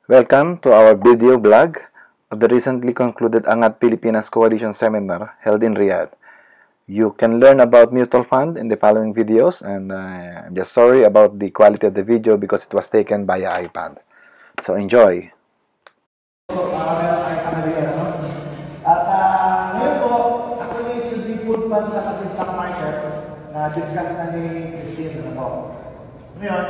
Welcome to our video blog of the recently concluded Angat Pilipinas Coalition Seminar held in Riyadh. You can learn about mutual fund in the following videos, and I'm just sorry about the quality of the video because it was taken via iPad. So enjoy! Ngayon po, actually it should be full funds na kasi stock market na discuss na ni Christine na po. Ngayon,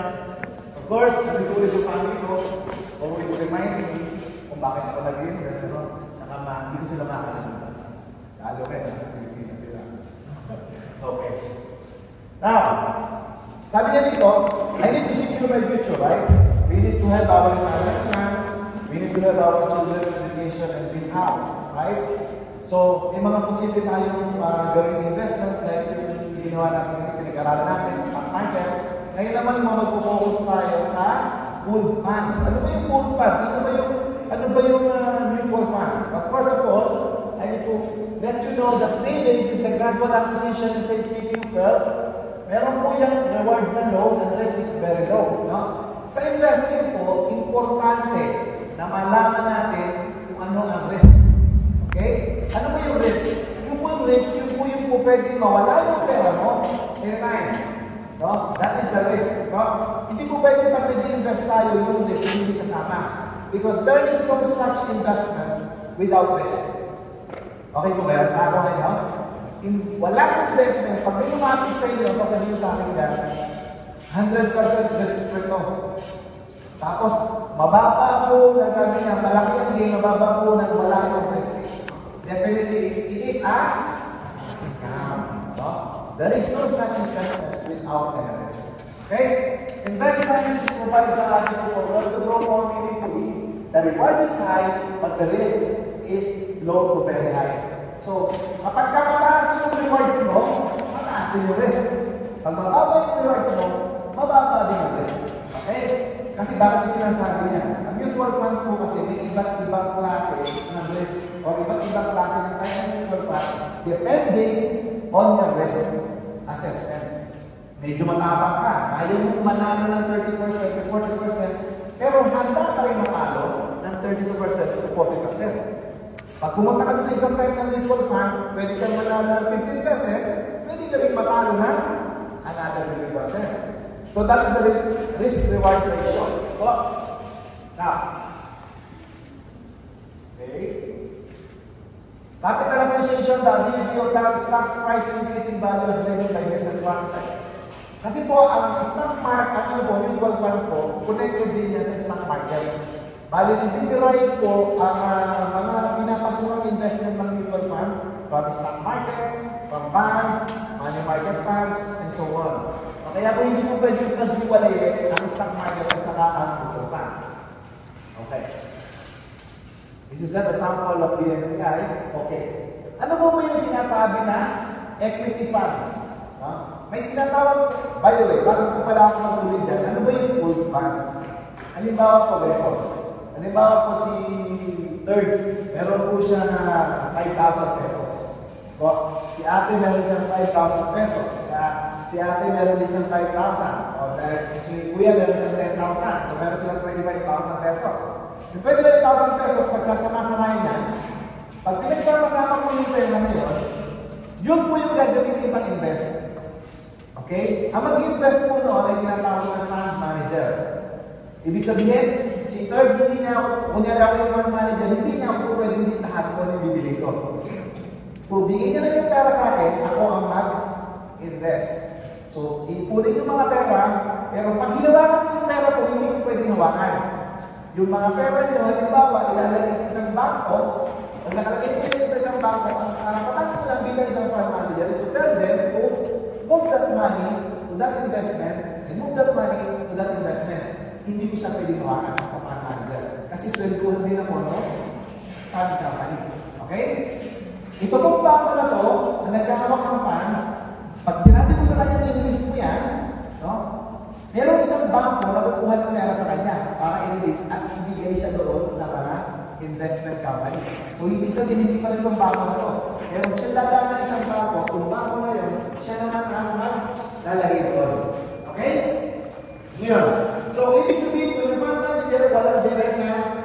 of course, nandito ulit yung family ko, always remind me kung bakit ako nag-invest, saka hindi ko sila makakalimutan. Lalo rin, nasa Pilipinas sila. Okay. Now, sabi niya dito, I need to secure my future, right? We need to have our retirement plan, we need to have our children's education and build house, right? So, may mga posible tayong gawing investment like yung ginawa natin, pinag-aralan natin, stock market. Ngayon naman, mag-focus tayo sa pooled funds. Ano ba yung pooled funds? Ano ba yung mutual fund? But first of all, I need to let you know that savings is the gradual acquisition and safekeeping of wealth. Meron po yung rewards na low and risk is very low. No? Sa investing po, importante na malaman natin kung ano ang risk. Okay? Ano ba yung risk? Yung po yung risk, yung po yung po pwedeng mawala yung pera mo anytime. No? That is the risk. No? Hindi po pwedeng pag nag-invest tayo yung risk hindi kasama. Because there is no such investment without risk. Okay po ba yan? Ako ngayon? Walang investment. Pag may lumapit sa inyo, sasabihin sa akin yan, 100% risk po ito. Tapos, mababa po, nasabi niya, malaki ang gain, mababa po na wala yung risk. Definitely, it is a scam. No? There is no such investment without any risk. Okay? Investment is provides the ating for to grow more meaningfully. The reward is high, but the risk is low to very high. So, kapag mataas yung rewards mo, mataas din yung risk. Pag mababa yung rewards mo, mababa din yung risk. Okay? Kasi bakit yung sinasabi niya? Ang mutual fund po kasi may iba't ibang klase ng risk o iba't ibang klase ng type ng mutual fund depending on your risk assessment. Medyo matapang ka. Kaya mo manalo ng 30% to 40%, pero handa ka rin matalo ng 32% to 40%. Pag pumunta ka sa isang type ng mutual fund, pwede kang manalo ng 15%, pwede ka rin matalo ng another 50%. So that is the risk-reward ratio. So, now, okay. Capital appreciation, the ability of stocks price increase in value is driven by business prospects. Kasi po, ang stock market, mutual fund po, connected din yan sa stock market. Bali, nag-derive po ang mga pinapasukang investment ng mutual fund from stock market, from bonds, money market funds, and so on. Kaya po hindi po pwede yung nag-iwalayin ang stock market at saka ang mutual funds. Okay. This is an example of the MSCI. Okay. Ano po yung sinasabi na equity funds? May tinatawag, by the way, bago po pala ako magtuloy dyan, ano ba yung pooled funds? Halimbawa po ganito. Halimbawa po si third, meron po siya na 5,000 pesos. O, si ate meron siya 5,000 pesos. Si ate meron din siyang 5,000. O, si kuya meron siyang 10,000. So, meron silang 25,000 pesos. Yung 25,000 pesos, pag sasama-samahin yan, pag pinagsama-sama mo yung pera na yun po yung gagawin pang invest. Okay? Ang mag-invest po noon ay tinatawag ng fund manager. Ibig sabihin, si third, hindi niya ako, kunyari ako yung fund manager, hindi niya ako pwedeng diktahan kung ano yung bibili ko. Kung bigyan niya lang yung pera sa akin, ako ang mag-invest. So, ipunin yung mga pera, pero pag hinawakan ko yung pera ko, hindi ko pwedeng hawakan. Yung mga pera niyo, halimbawa, ilalagay sa isang bangko, pag nakalagay ko yun sa isang bangko, ang karapatan ko lang bilang isang fund manager is to tell them to move that money to that investment and move that money to that investment. Hindi ko siya pwedeng hawakan sa fund manager. Kasi swelduhan din ako, no? Fund company. Okay? Ito pong bangko na to, na nagkakawak ng funds, pag sinabi mo sa kanya i-release mo yan, no? Merong isang bangko na kukuha ng pera sa kanya para i-release at ibigay siya doon sa mga investment company. So, ibig sabihin, hindi pa rin itong bangko na to. Pero siya dadaan ng isang bangko, kung bangko na yun, siya naman ang lalagay doon. Okay? Ngayon. So, ibig sabihin po, yung fund manager, walang direct na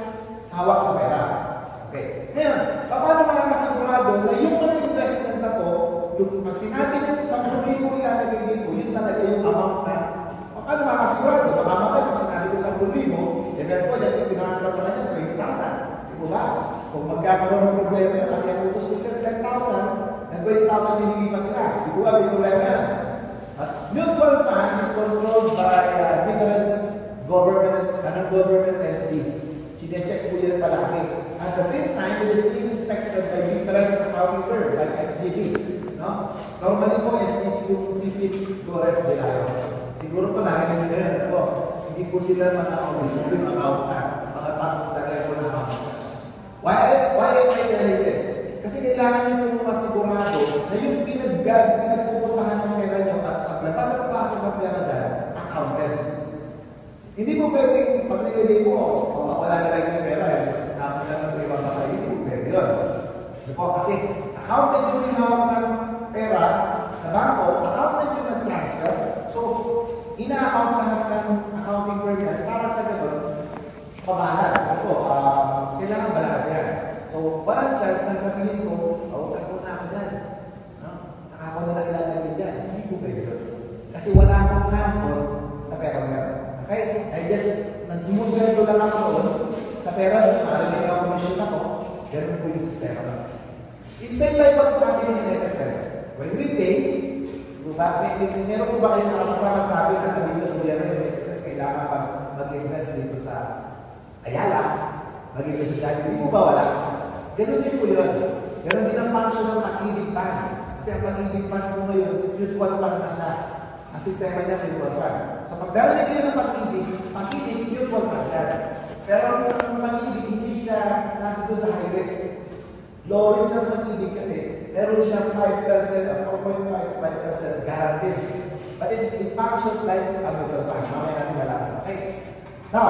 ba, may problema yan. Mutual fund is controlled by different government, non-government entity. Sinecheck po yan palagi. At the same time, it is being inspected by different accounting firm, like SGB. No? Normally po, SGB yung CC Flores Belayo. Siguro po narinig nila yan. Po, hindi po sila mga-audit accountant. Mga takot talaga po na accountant. Why am I telling this? Kasi kailangan niyo po masigurado na yung pinagpupuntahan ng pera niyo at paglabas at pasok ng pera dyan, accounted. Hindi po pwedeng pag-nilagay mo, wala na lang yung pera, napunta na sa ibang kasay, hindi pwede yun. Kasi accounted yung hawak ng pera sa bangko, accounted yung nag-transfer, so ina-account lahat ng accounting firm yan para sa gano'n, pabalas. Kailangan balas yan. So, walang chance na sabihin ko, takbo na ako dyan. No? Saka ako na lang ilalagay dyan. Hindi ko pwede yun. Kasi wala akong hands-on sa pera mo yan. Okay? I guess, nagmusweldo lang ako doon sa pera doon, marinig ako commission ako, ganun po yung sistema na. It's same like what sabi ng SSS. When we pay, meron po ba kayong nakapagkakasabi na sabihin sa gobyerno yung SSS kailangan mag-invest dito sa Ayala, mag-invest sa Jollibee, hindi po ba wala? Ganun din po yun. Ganun din ang function ng pag-ibig funds. Kasi ang pag-ibig funds po ngayon, mutual fund na siya. Ang sistema niya, mutual fund. So pag darating kayo ng pag-ibig, mutual fund yan. Pero ang pag-ibig, hindi siya natin doon sa high risk. Low risk ng pag-ibig kasi meron siya 5% at 4.55% guaranteed. But it functions like a mutual fund. Mamaya natin malaman. Okay? Now,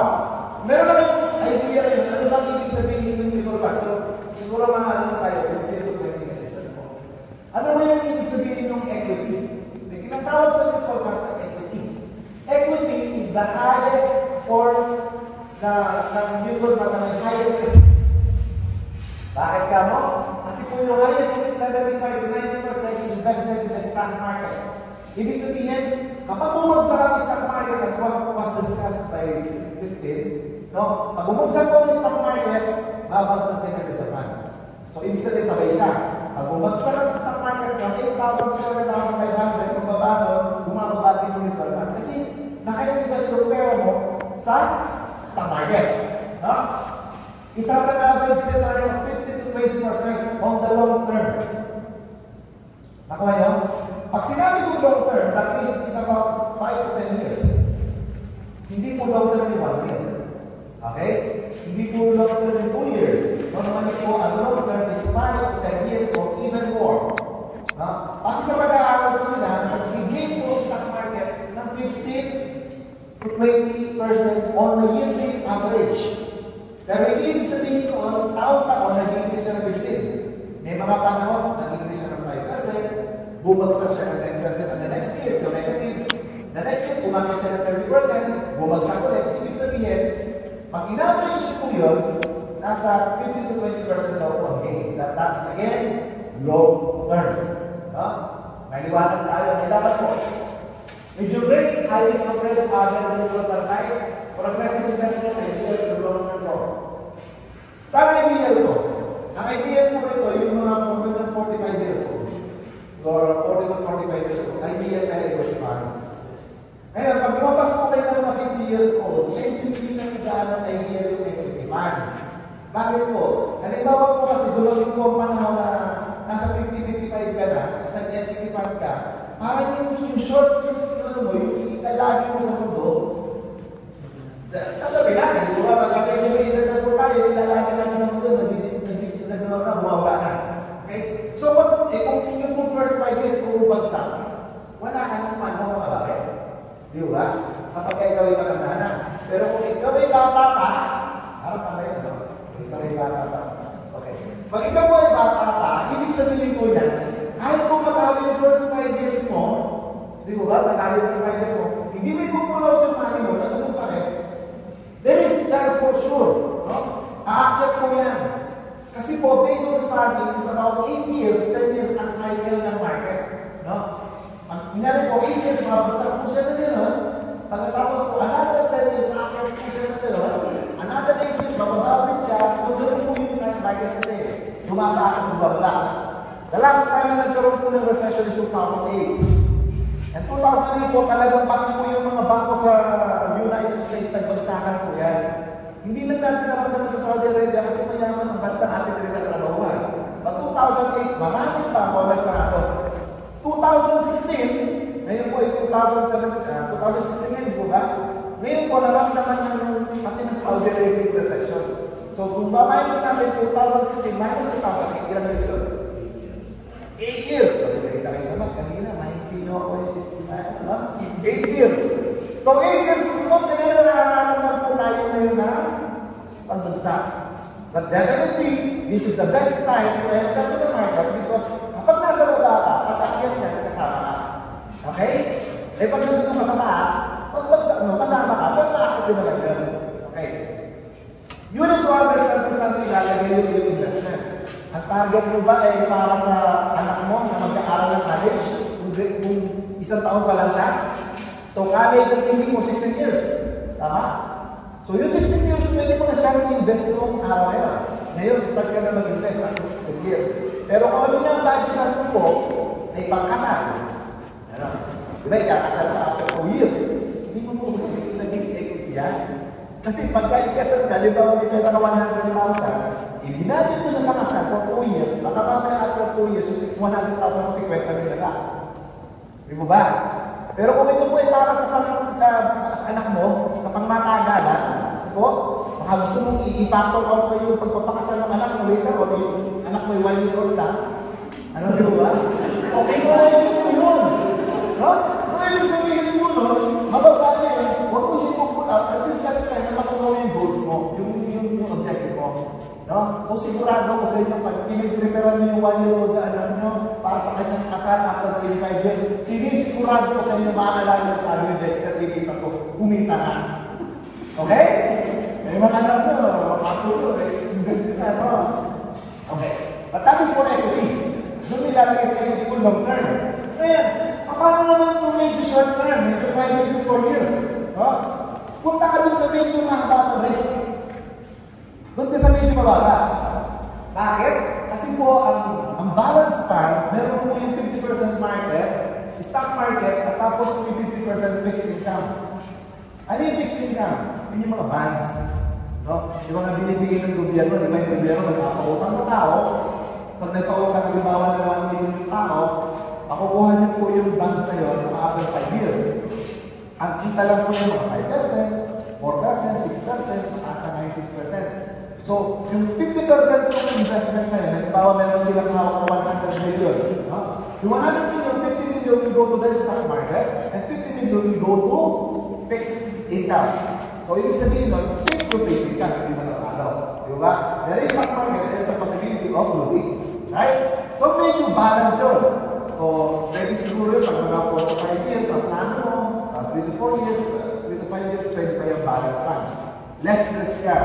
meron na ng idea rin, ano bang ibig sabihin ng mutual fund? So, siguro mga ano tayo, 15 to 20 minutes. Ano ba yung ibig sabihin ng equity? May kinatawag sa mutual fund sa equity. Equity is the highest form ng mutual fund na may highest risk. Bakit ka mo? Kasi kung yung highest risk, 75 to 90% invested in the stock market. Ibig sabihin, kapag bumagsak ang stock market as what was discussed by Christine, no? Pag bumagsak po ang stock market, babagsak din ang mutual fund. So, ibig sabihin, sabay siya. Pag bumagsak ang stock market from 8,000 to 7,500, kung baba doon, bumababa din yung mutual fund. Kasi naka-invest yung pera mo sa stock market. No? It has an average return of 50 to 20% on the long term. Nakuha niyo? Pag sinabi kong long term, that is about 5 to 10 years. Hindi po long term ni 1 year. Okay? Hindi po long term ni 2 years. Normally po, ang long term is 5 to 10 years or even more. No? Kasi sa pag-aaral po nila, nag-gain po ang stock market ng 15 to 20% on a yearly average. Pero ibig sabihin ko, taon-taon, nag-increase siya ng 15. May mga panahon, nag-increase siya ng 5%, bumagsak siya ng 10% on the next year, so negative. The next year, umakit siya ng 30%, bumagsak ulit. Ibig sabihin, pag in-average po yun, nasa 15 to 20% daw po ang gain. That is again, long term. No? May liwanag tayo. Kailangan po. If you risk highest compared to other mutual fund types, progressive investment ideal to long-term growth. Saan ideal ito? Ang ideal po ito, yung mga 45 years old, or 40 to 45 years old, ideal na equity fund. Ngayon, pag lumabas po kayo ng mga 50 years old, hindi na nagdaan ideal yung equity fund. Bakit po? Halimbawa po kasi dumating po ang panahon na nasa 50-55 ka na, tapos nag-equity fund ka, parang yung short, yung kita lagi mo sa mundo, tatabi natin, di ba? Magkakaibigan na po tayo, ilalagay natin sa mundo, bumaba na. Okay? So, kung yung first 5 years kung ubagsak, wala ka ng panahon mga bakit. Di ba? Kapag ikaw ay matanda na. Pero kung ikaw ay bata pa, harap ka na yun, no? Ikaw ay bata pa. Okay. Pag ikaw po ay bata pa, ibig sabihin po yan, kahit kung matalo yung first 5 years mo, di ba? Matalo yung first 5 years mo, hindi mo ipupulaw yung money mo, natutunan pa rin. There is chance for sure. No? Aakyat po yan. Kasi po, based on study, it's about 8 years, 10 years ang cycle ng market. No? Kunyari po, 8 years, mabagsak po siya na gano'n. Pagkatapos po, another 10 years, aakyat po siya na gano'n. Another 8 years, mababawit siya. So, gano'n po yung stock market kasi. Tumataas at bumababa. The last time na nagkaroon po ng recession is 2008. And 2008 po, talagang pati po yung mga bangko sa United States, nagbagsakan po yan. Hindi lang natin naramdaman sa Saudi Arabia kasi mayaman ang bansa atin rin natrabahuan. But 2008, maraming bangko nagsarado. 2016, ngayon po ay 2016 ngayon po ba? Ngayon po, naramdaman ng pati ng Saudi Arabia recession. So, kung ba-minus natin 2016 minus 2008, ilan na yun? 8 years. Pagkakita kayo sa mag, kanina, mahingkino ako yung system na ito, no? 8 years. So, 8 years, so, kaya nararamdaman po tayo ngayon na pagbagsak. But definitely, this is the best time to enter to the market because kapag nasa baba ka, pag-akyat yan, kasama ka. Okay? Eh, pag nandito ka sa taas, pagbagsak mo, kasama ka, pero nakakit din naman yun. Okay? You need to understand kung saan ilalagay yung investment. Ang target mo ba ay para sa anak mo na mag-aaral ng college? Kung isang taon pa lang siya? So, college ang thinking mo 16 years. Tama? So, yung 16 years, pwede mo na siyang invest noong araw na yun. Ngayon, start ka na mag-invest after 16 years. Pero kung ano yung budget mo po, ay pangkasal. Ano? Diba, ikakasal ka after 2 years. Hindi mo mo nag-stake yan. Kasi pagka ikasal ka, di ba, may pera ka 100,000, ibinadit mo siya sa kasal for 2 years, baka mamaya after 2 years, 100,000 mo, 50 mil na. Di mo ba? Pero kung ito po ay para sa anak mo, sa pangmatagalan, po, baka gusto mong i-factor out na yung pagpapakasal ng anak mo later, o yung anak mo ay 1 year old lang, ano, di mo ba? Okay mo, pwede mo yun. No? So, ibig sabihin mo nun, mababa niya yun, huwag mo siya pull out until such time na makuha mo yung goals mo, yung objective mo. No? So, sigurado ko sa inyo, pag pinag-prepare niyo yung 1 year old na anak nyo para sa kanyang kasal after 25 years, sinisigurado ko sa inyo, maaalala na sabi ni Dexter, pinita ko, kumita na. Okay? May mga anak nyo, makapulo, invest na, no? Okay. But that is for equity. Doon nilalagay sa equity ko long term. Kaya, paano naman kung medyo short term, medyo 5 years to 4 years? No? Punta ka doon sa medyo mahaba ng risk. Doon ka sa medyo mababa. Bakit? Kasi po, ang balance fund, meron po yung 50% market, stock market, at tapos po yung 50% fixed income. Ano yung fixed income? Yun yung mga bonds. No? Yung mga binibigay ng gobyerno, di ba yung gobyerno nagpapautang sa tao, pag nagpautang halimbawa ng 1 million yung tao, makukuha niyo po yung bonds na yun after 5 years. Ang kita lang po yung mga 5%, 4%, 6%, mataas na ngayon 6%. So, yung 50% ng investment na yun, halimbawa meron silang hawak na 100 million. No? Yung 100 million, 50 million will go to the stock market, and 50 million will go to fixed income. So, ibig sabihin nun, safe to fixed income, hindi na natalo. Di ba? There is stock market, there is a possibility of losing. Right? So, medyo balance yun. So, pwede siguro yun, pag mga 4 to 5 years, ang plano mo, 3 to 4 years, 3 to 5 years, pwede pa yung balance fund. Less risk ka.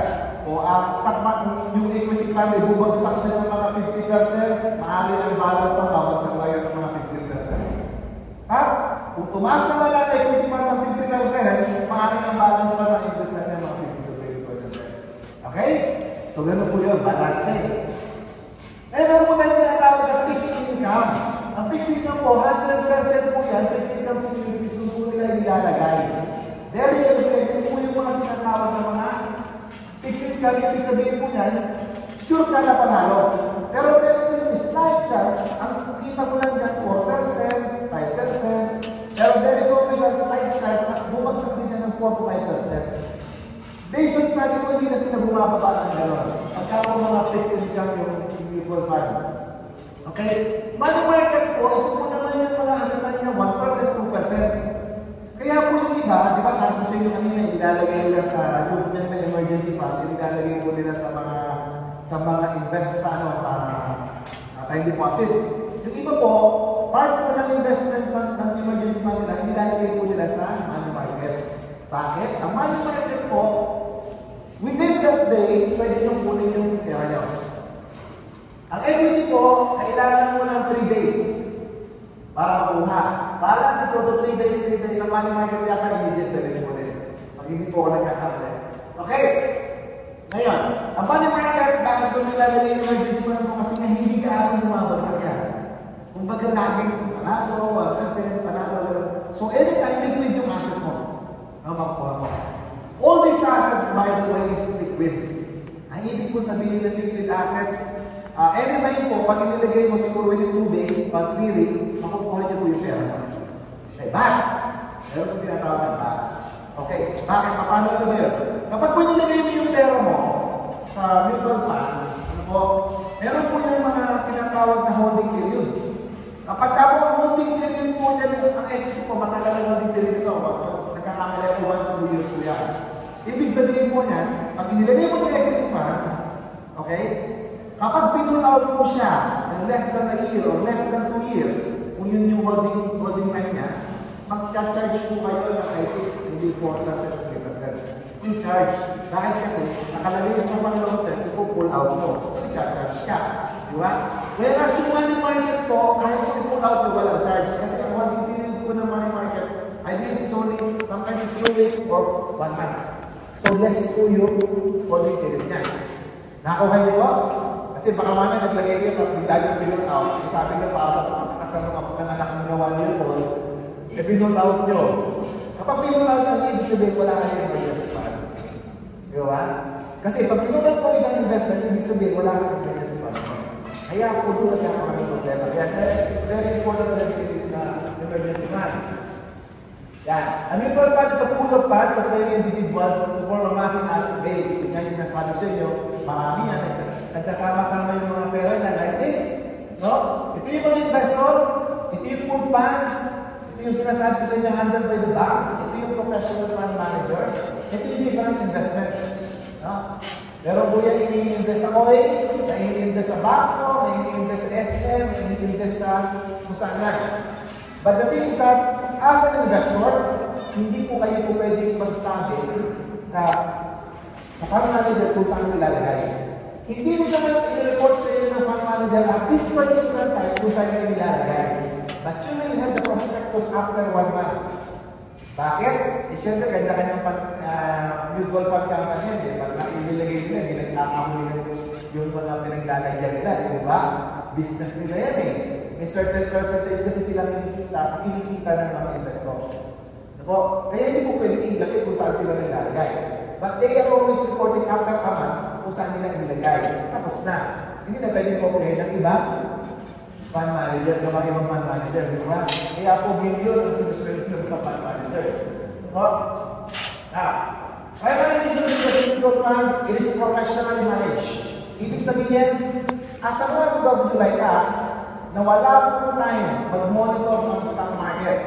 O ang stock market, yung equity fund, ay bubagsak siya ng mga 50%, maaari ang balance fund, babagsak lang yun ng mga 50%. Ha? Kung tumaas naman ang equity fund ng 50%, maaari ang balance fund ng interest na niya mga 50 to 20%. Okay? So, gano'n po yun, balance eh. Eh, meron po tayo tinatawag na fixed income. Ang fixed income po, 100% po yan, fixed income securities, doon po nila nilalagay. Very evident po yung mga tinatawag na mga fixed income, ibig sabihin po yan, sure ka na panalo. Pero meron yung slight chance, ang kita mo lang dyan, 4%, 5%, pero there is always a slight chance na bumagsak din siya ng 4 to 5%. Based on study po, hindi na sila bumababa ng gano'n. Pagkakaroon mga fixed income yung mutual fund. Okay? Money market po, ito po naman yung mga ano na niya, 1%, 2%. Kaya po yung iba, di ba sabi ko sa inyo kanina, ilalagay nila sa yung kanina emergency fund, ilalagay po nila sa mga invest sa time deposit. Yung iba po, part po ng investment ng emergency fund nila, ilalagay po nila sa money market. Bakit? Ang money market po, within that day, pwede niyong kunin yung pera niyo. Ang equity po, kailangan mo ng 3 days para makuha. Balance is also 3 days. Ang money market yata, immediate pwede nyo kunin. Pag hindi po ako nagkakamali. Okay? Ngayon, ang money market, bakit doon nilalagay yung emergency fund mo kasi nga hindi ka alam bumabagsak yan. kayo laging panalo, 1%, panalo. So, every time, liquid yung asset mo. Makukuha mo. All these assets, by the way, is liquid. Ang ibig ko sabihin ng liquid assets, anytime po, pag inilagay mo siguro within 2 days, pag 3 weeks, makukuha niyo po yung pera mo. Okay, back. Meron po tinatawag ng back. Okay, bakit? Paano ito ba yun? Kapag po nilagay mo yung pera mo sa mutual fund, meron po yung mga tinatawag na holding period. Kapag ka po ang holding period po dyan, ang exit po, matagal ang holding period ito. Nagkakamala po 1 to 2 years po yan. Ibig sabihin po niyan, pag inilagay mo sa equity fund, okay, kapag pinull-out mo siya ng less than a year or less than 2 years, kung yun yung holding time niya, magka-charge po kayo ng I think maybe 4% or 3%. Yung charge. Dahil kasi, nakalagay yung sa pang long term, ipo-pull out mo. So, i-charge ka. Di ba? Whereas yung money market po, kahit kung i-pull out mo, walang charge. Kasi ang holding period po ng money market, I believe it's only, sometimes it's 2 weeks or 1 month. So, less po yung holding period niya. Nakuha niyo po? Kasi baka mamaya naglagay kayo, tapos bigla yung pinull out. Sabi niyo pa sa pagkakasano ng anak niyo na 1 year old, pinull out nyo. Kapag pinull out nyo, ibig sabihin wala kayong emergency fund. Di ba? Kasi pag pinull out mo isang investment, ibig sabihin wala kayong emergency fund. Kaya po doon nagkakaroon ng problema. Kaya it's very important na emergency fund. Yan. Ang mutual fund is a pool of funds of many individuals to form a massive asset base. Yung nga yung sinasabi sa inyo, marami yan. Nagsasama-sama yung mga pera niya like this. No? Ito yung mga investor, ito yung pool funds, ito yung sinasabi ko sa inyo handled by the bank, ito yung professional fund manager, ito yung different investments. No? Pero po yan, ini-invest sa oil, may ini-invest sa bangko, may ini-invest sa SM, may ini-invest sa kung saan yan. But the thing is that, as an investor, hindi po kayo po pwedeng magsabi sa fund manager kung saan nilalagay. Hindi mo naman i-report sa inyo ng fund manager at this particular time kung saan nyo nilalagay. But you will have the prospectus after 1 month. Bakit? Siyempre, kanya-kanyang mutual fund company yan. Pag nailagay nila, hindi nagkakahuli yung mga pinaglalagyan nila. Di ba? Business nila yan eh. May certain percentage kasi silang kinikita sa kinikita ng mga investors. Diba? Kaya hindi po pwede ilagay kung saan sila nilalagay. But they are always reporting after a month kung saan nila ilagay. Tapos na. Hindi na pwede po kayo ng iba fund manager, ng mga ibang fund managers. Diba? Kaya po million ang sinusunod ng mga fund managers. Diba? Now, private investment mutual fund, it is professionally managed. Ibig sabihin, as a OFW like us, na wala pong time mag-monitor ng stock market.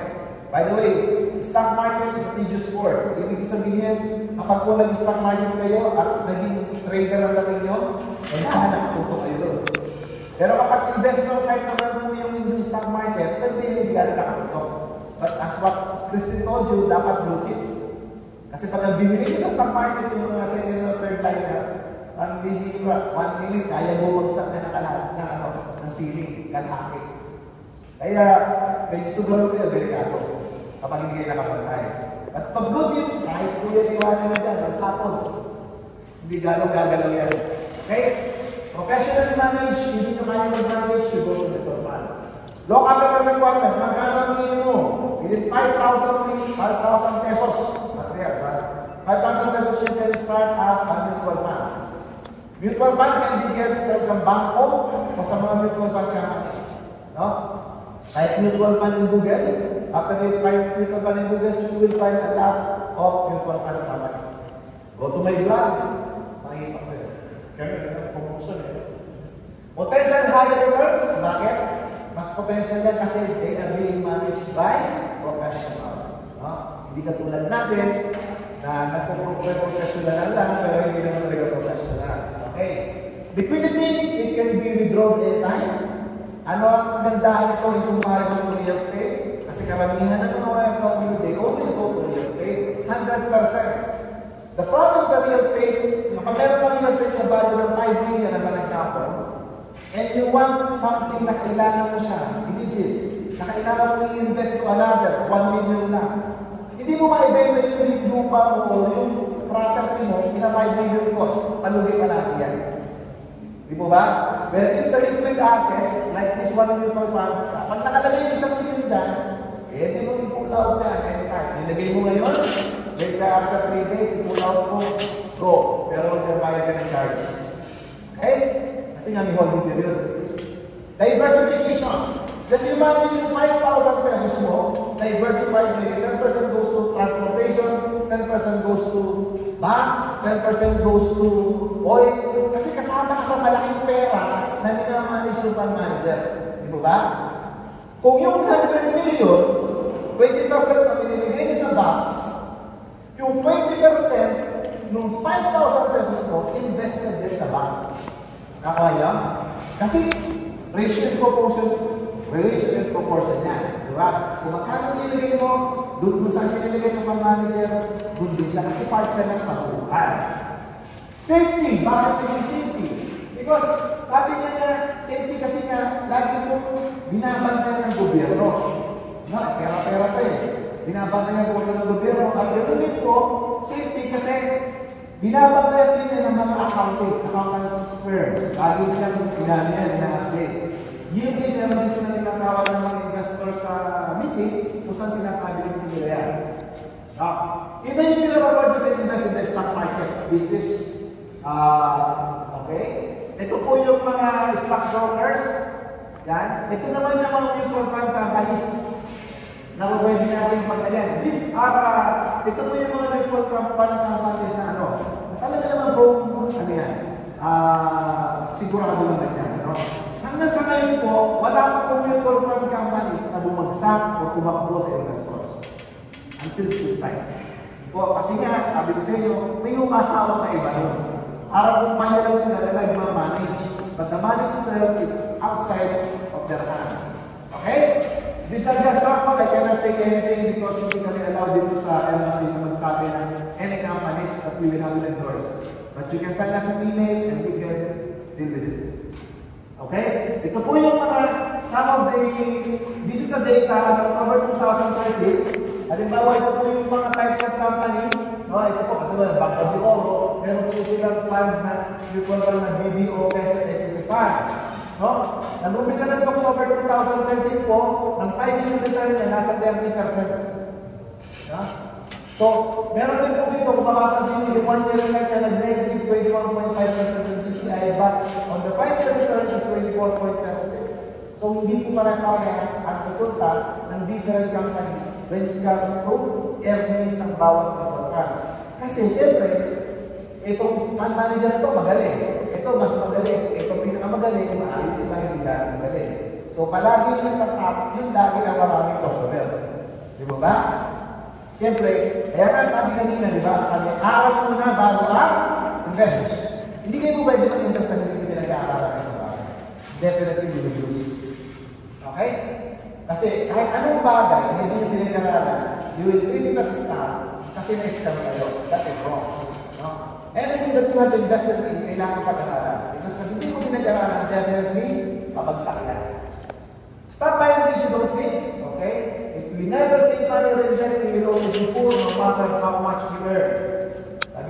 By the way, stock market is a tedious sport. Ibig sabihin, kapag po nag-stock market kayo at naging trader ang dating nyo, kailangan nakatuto kayo doon. Pero kapag investor kahit naman po yung stock market, pwede yung bigyan na nakatuto. But as what Christine told you, dapat blue chips. Kasi pag binili sa stock market yung mga second or third liner, ang bihira, 1 minute, kaya bumagsak na ng ceiling, kalahati. Kaya, may sugarol kayo, delikado. Kapag hindi kayo nakapantay. At pag blue chips, kahit po yan iwanan na dyan, magkapon. Hindi gano'ng gagalaw yan. Okay? Professionally managed, hindi na kayo mag-manage, you go to the fund. Low capital requirement, magkano ang minimum? Within 5,000 pesos. Materials, ha? 5,000 pesos you can start at a mutual fund. Mutual fund can be get sa isang bangko o sa mga mutual fund companies. No? Kahit mutual fund in Google, after you find mutual fund in Google, you will find a lot of mutual fund companies. Go to my blog, makikita ko sa'yo. Kaya kumukusun eh. Potential higher returns, bakit? Mas potential yan kasi they are being managed by professionals. No? Hindi katulad natin na nagpo-professional lang pero hindi naman talaga professional. Okay. Liquidity, it can be withdrawn anytime. Ano ang kagandahan ito in comparison to real estate? Kasi karamihan ng mga OFW, they always go to real estate. 100%. The problem sa real estate, kapag meron ng real estate na value ng 5 million as an example, and you want something na kailangan mo siya, immediate, na kailangan mo i-invest to another, 1 million lang. Hindi mo maibenta yung lupa mo o yung property mo in a 5 million cost. Palugi ka lagi yan. Di po ba? Wherein sa liquid assets, like this one in mutual funds, pag nakalagay yung isang million dyan, di mo i-pull out dyan anytime. Nilagay mo ngayon, wait ka after 3 days, i-pull out mo, go. Pero magkabayad ka ng charge. Okay? Kasi nga may holding period. Diversification. Kasi imagine yung 5,000 pesos mo, diversified, maybe 10% goes to transportation, 10% goes to bank, 10% goes to oil. Kasi kasama ka sa malaking pera na minamanage yung fund manager. Di ba ba? Kung yung 100 million, 20% na piniligay niya sa banks, yung 20% nung 5,000 pesos mo, invested din sa banks. Nakaya? Kasi ratio and proportion yan. Diba? Kung magkano nilagay mo, doon kung saan nilagay ng fund manager, doon din siya. Kasi part siya ng pag-uhan. Safety. Bakit naging safety? Because sabi niya na safety kasi nga lagi mo binabantayan ng gobyerno. No, pera-pera to eh. Binabantayan po ng gobyerno. At gano'n dito, safety kasi binabantayan din yan ng mga accountant firm. Lagi nilang ina-update. Yearly, meron din sila tinatawag ng mga investors sa meeting kung saan sinasabi rin nila yan. Even if you are about to invest in the stock market, this is, okay? Ito po yung mga stock brokers. Yan. Ito naman yung mga mutual fund companies na pwede natin pag-alyan. These are, ito po yung mga mutual fund companies na ano, na talaga naman po, ano yan, sigurado naman yan, ano? Hanggang sa ngayon po, wala pa po mutual fund companies na bumagsak o tumakbo sa investors. Until this time. Po, kasi nga, sabi ko sa inyo, may humahawak na iba nun. Para kumpanya lang sila na nagmamanage. But the money itself, it's outside of their hand. Okay? These are just sample. I cannot say anything because hindi kami allowed dito sa embassy na magsabi ng any companies that we will have to endorse. But you can send us an email and we can deal with it. Okay? Ito po yung mga, some of the, this is a data of October 2013. Halimbawa, ito po yung mga types of companies. No, ito po, katulad, Banco de Oro, meron po silang fund na mutual fund na BDO Peso Equity Fund. No? Nag-umpisa ng October 2013 po, ng 5-year return niya, nasa 30%. No? So, meron din po dito, kung mapapansin niyo, yung 1-year return niya, nag-negative 21.5% ng DTI, but on the 5-year return is 24.36%. So, hindi po parehas ang resulta ng different companies when it comes to earnings ng bawat mutual fund. Kasi, syempre, itong fund manager ito magaling. Ito mas magaling. Ito pinakamagaling, maaari pa hindi dahil magaling. So, palagi nagtatap, yung lagi ang maraming customer. Di ba ba? Syempre, kaya nga sabi kanina, di ba? Sabi, aral muna bago ang invest. Hindi kayo pwede mag-invest na hindi pinag-aaralan kayo sa bagay. Definitely you will lose. Okay? Kasi kahit anong bagay na hindi yung pinag-aaralan, you will treat it as scam kasi na-scam kayo. That is wrong. No? Anything that you have invested in, kailangan pag-aaralan. Because kung hindi mo pinag-aaralan, definitely, kabagsak yan. Stop buying things you don't need. Okay? If we never save money or invest, we will always be poor no matter how much we earn.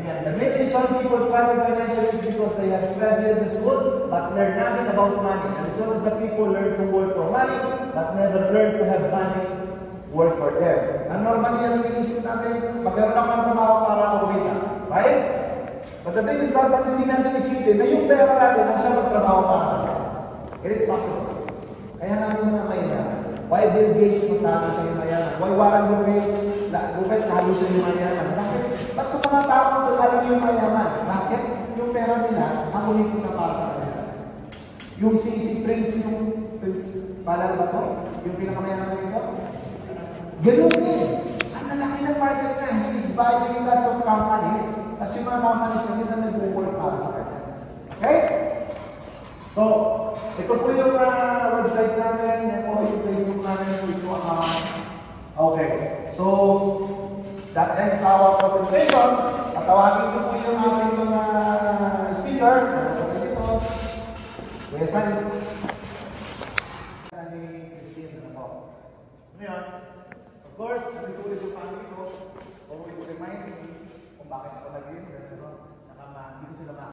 The main reason people struggle financially is because they have spent years in school but learn nothing about money. And as soon as the people learn to work for money but never learn to have money work for them. Ang normal yan ang inisip natin, magkaroon ako ng trabaho para ako kumita. Right? But the thing is dapat hindi natin isipin na yung pera natin ang siya magtrabaho para sa atin. It is possible. Kaya namin mga mayayaman. Why Bill Gates mas lalo siya yung mayaman? Why Warren Buffett lalo siya yung mayaman? Bakit? Ba't kung mga tao tumaling yung mayaman? Bakit? Yung pera nila, ang kumikita para sa kanila. Yung si Prince, pala ba to? Yung pinakamayaman nito? Ganun din. Ang lalaki ng market niya. He is buying lots of companies. Tapos yung mga companies na yun na nag-work para sa kanya. Okay? So, ito po yung website namin. Yan po yung Facebook namin. Okay. So, that ends our presentation. Tatawagin ko po yung aking mga speaker. Ano dito? Kuya Sunny. Sunny Christine. Ano po? Ngayon, of course, nandito ulit yung family ko. Always remind me kung bakit ako nag-invest. Saka hindi ko sila